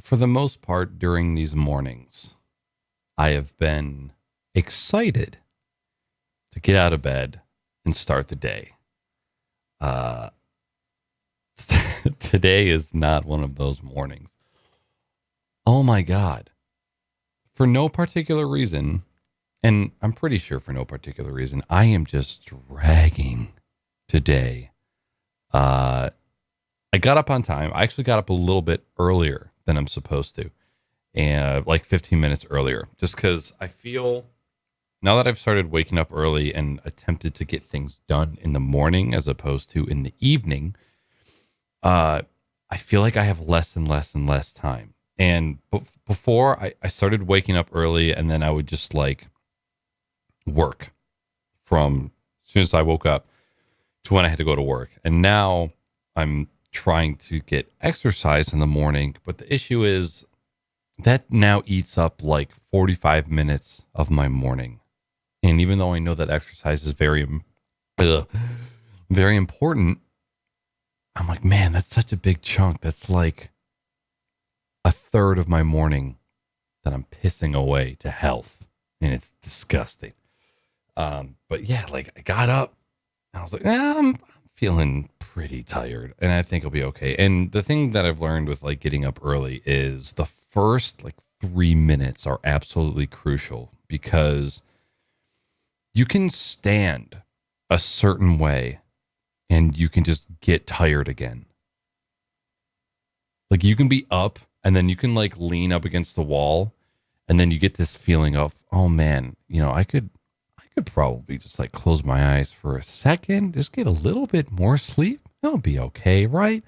For the most part, during these mornings, I have been excited to get out of bed and start the day. Uh, Today is not one of those mornings. Oh my God. For no particular reason, and I'm pretty sure for no particular reason, I am just dragging today. Uh, I got up on time. I actually got up a little bit earlier than I'm supposed to, and like 15 minutes earlier, just because I feel now that I've started waking up early and attempted to get things done in the morning as opposed to in the evening, uh, I feel like I have less and less and less time. And before I started waking up early, and then I would just like work from as soon as I woke up to when I had to go to work. And now I'm trying to get exercise in the morning. But the issue is that now eats up like 45 minutes of my morning. And even though I know that exercise is uh, very important, I'm like, man, that's such a big chunk. That's like a third of my morning that I'm pissing away to health. And it's disgusting. But yeah, like I got up and I was like, I'm feeling pretty tired and I think I'll be okay. And the thing that I've learned with like getting up early is the first like 3 minutes are absolutely crucial because you can stand a certain way and you can just get tired again. Like you can be up and then you can like lean up against the wall and then you get this feeling of, oh man, I could probably just like close my eyes for a second, just get a little bit more sleep. It'll be okay, right?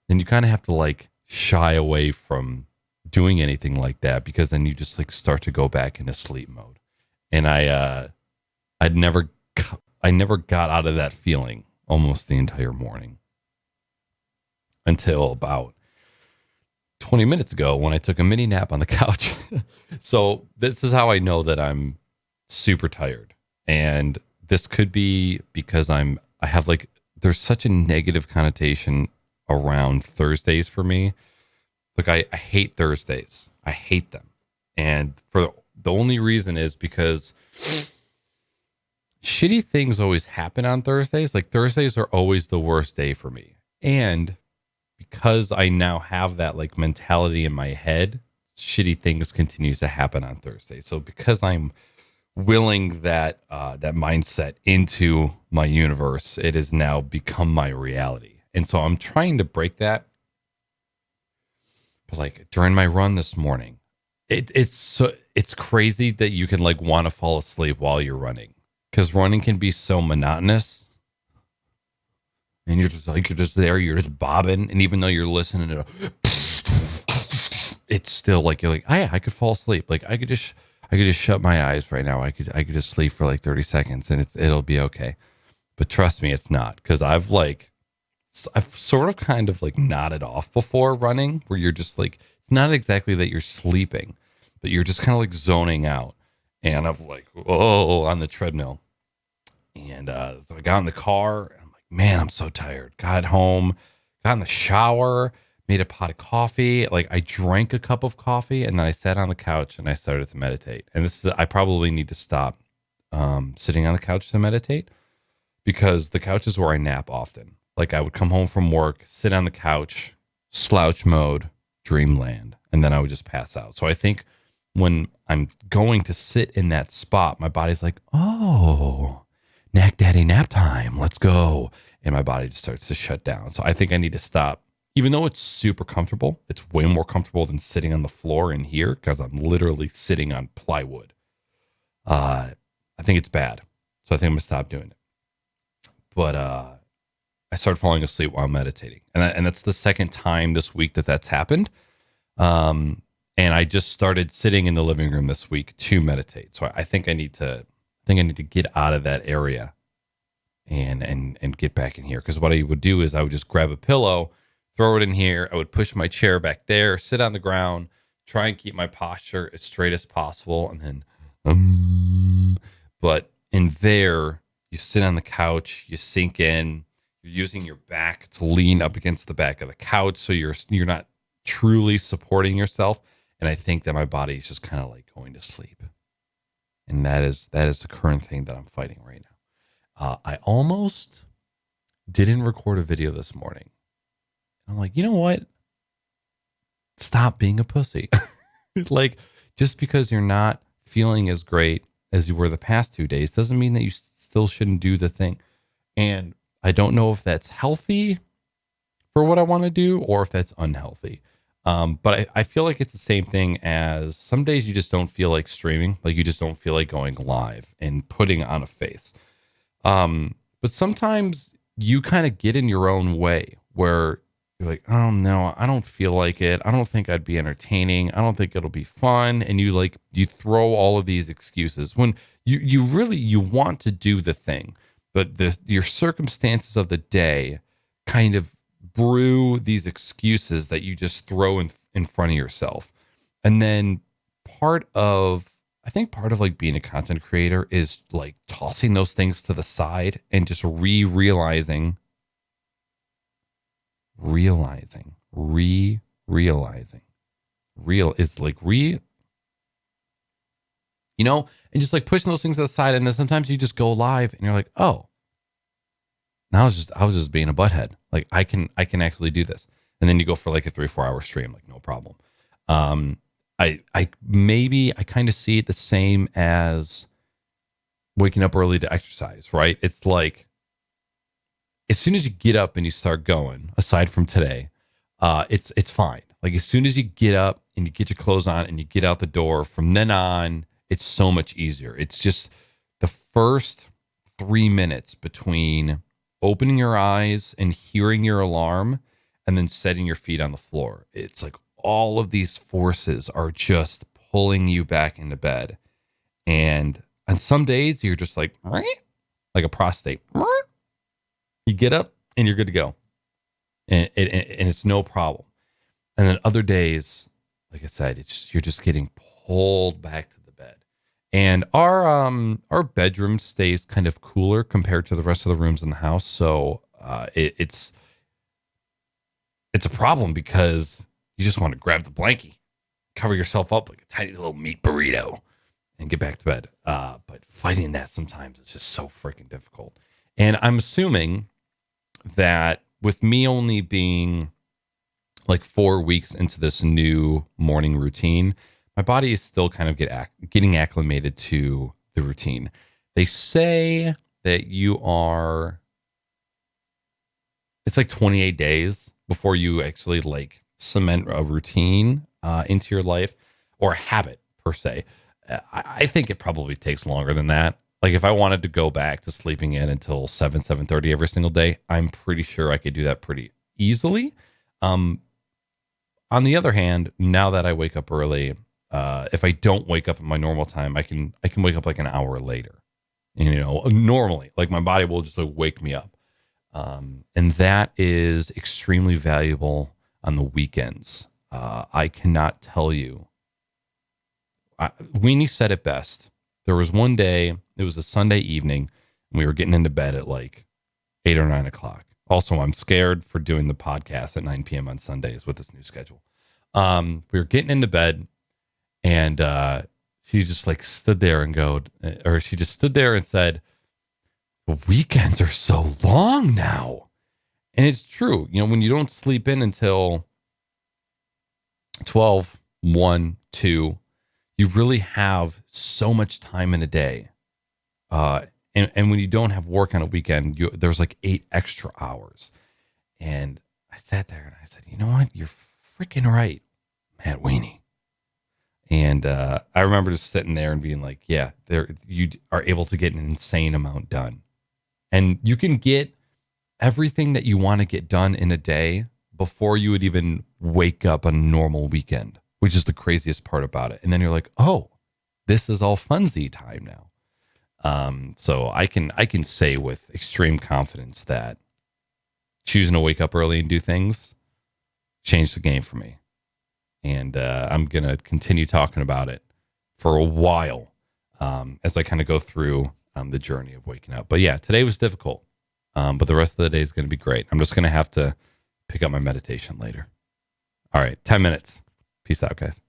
And you kind of have to like shy away from doing anything like that because then you just like start to go back into sleep mode. And I'd never I never got out of that feeling almost the entire morning until about 20 minutes ago when I took a mini nap on the couch. So this is how I know that I'm super tired. And this could be because I have like there's such a negative connotation around Thursdays for me. Like I hate Thursdays. I hate them. And for the only reason is because shitty things always happen on Thursdays. Like Thursdays are always the worst day for me. And because I now have that like mentality in my head, shitty things continue to happen on Thursday. So because I'm willing that mindset into my universe, it has now become my reality. And so I'm trying to break that. But like during my run this morning, it's crazy that you can like want to fall asleep while you're running because running can be so monotonous. And you're just there, you're just bobbing, and even though you're listening to it's still like you're like, oh, yeah, I could fall asleep. Like I could just shut my eyes right now. I could just sleep for like 30 seconds and it'll be okay. But trust me, it's not because I've sort of kind of like nodded off before running where you're just like, it's not exactly that you're sleeping, but you're just kind of like zoning out. And I'm like, oh, on the treadmill. And so I got in the car and I'm like, man, I'm so tired. Got home, got in the shower, made a pot of coffee. Like I drank a cup of coffee and then I sat on the couch and I started to meditate. And I probably need to stop sitting on the couch to meditate because the couch is where I nap often. Like I would come home from work, sit on the couch, slouch mode, dreamland, and then I would just pass out. So I think when I'm going to sit in that spot, my body's like, oh, Knack Daddy nap time. Let's go. And my body just starts to shut down. So I think I need to stop. Even though it's super comfortable, it's way more comfortable than sitting on the floor in here because I'm literally sitting on plywood. I think it's bad. So I think I'm going to stop doing it. But I started falling asleep while meditating. And that's the second time this week that's happened. And I just started sitting in the living room this week to meditate. So I think I need to get out of that area and get back in here. Because what I would do is I would just grab a pillow, throw it in here. I would push my chair back there, sit on the ground, try and keep my posture as straight as possible. And then, but in there, you sit on the couch, you sink in, you're using your back to lean up against the back of the couch. So you're not truly supporting yourself. And I think that my body is just kind of like going to sleep. And that is the current thing that I'm fighting right now. I almost didn't record a video this morning. I'm like, you know what? Stop being a pussy. Like, just because you're not feeling as great as you were the past 2 days doesn't mean that you still shouldn't do the thing. And I don't know if that's healthy for what I want to do or if that's unhealthy. But I feel like it's the same thing as some days you just don't feel like streaming, like you just don't feel like going live and putting on a face. But sometimes you kind of get in your own way where you're like, oh no, I don't feel like it. I don't think I'd be entertaining. I don't think it'll be fun. And you throw all of these excuses when you really, you want to do the thing, but your circumstances of the day kind of brew these excuses that you just throw in front of yourself. And then I think part of like being a content creator is like tossing those things to the side and just realizing real is like and just like pushing those things to the side. And then sometimes you just go live and you're like, oh, now I was just being a butthead. Like I can actually do this. And then you go for like a 3-4 hour stream, like no problem. I kind of see it the same as waking up early to exercise, right? It's like, as soon as you get up and you start going, aside from today, it's fine. Like as soon as you get up and you get your clothes on and you get out the door, from then on, it's so much easier. It's just the first 3 minutes between opening your eyes and hearing your alarm and then setting your feet on the floor. It's like all of these forces are just pulling you back into bed. And on some days you're just like a prostate. You get up and you're good to go. And it's no problem. And then other days, like I said, you're just getting pulled back to the bed. And our bedroom stays kind of cooler compared to the rest of the rooms in the house. So it's a problem because you just want to grab the blankie, cover yourself up like a tiny little meat burrito, and get back to bed. But fighting that sometimes is just so freaking difficult. And I'm assuming that with me only being like 4 weeks into this new morning routine, my body is still kind of getting acclimated to the routine. They say that it's like 28 days before you actually like cement a routine into your life or a habit per se. I think it probably takes longer than that. Like if I wanted to go back to sleeping in until 7:30 every single day, I'm pretty sure I could do that pretty easily. On the other hand, now that I wake up early, if I don't wake up at my normal time, I can wake up like an hour later. Normally, like my body will just like wake me up. And that is extremely valuable on the weekends. I cannot tell you. Weenie said it best. There was one day, it was a Sunday evening, and we were getting into bed at like 8 or 9 o'clock. Also, I'm scared for doing the podcast at 9 p.m. on Sundays with this new schedule. We were getting into bed, and she just like stood there she just stood there and said, the weekends are so long now. And it's true. When you don't sleep in until 12, 1, 2, you really have so much time in a day. And when you don't have work on a weekend, there's like 8 extra hours. And I sat there and I said, you know what? You're freaking right, Matt Weenie. And I remember just sitting there and being like, yeah, you are able to get an insane amount done. And you can get everything that you want to get done in a day before you would even wake up on a normal weekend, which is the craziest part about it. And then you're like, oh, this is all funsy time now. So I can say with extreme confidence that choosing to wake up early and do things changed the game for me. And I'm going to continue talking about it for a while as I kind of go through the journey of waking up. But yeah, today was difficult, but the rest of the day is going to be great. I'm just going to have to pick up my meditation later. All right, 10 minutes. Peace out, guys.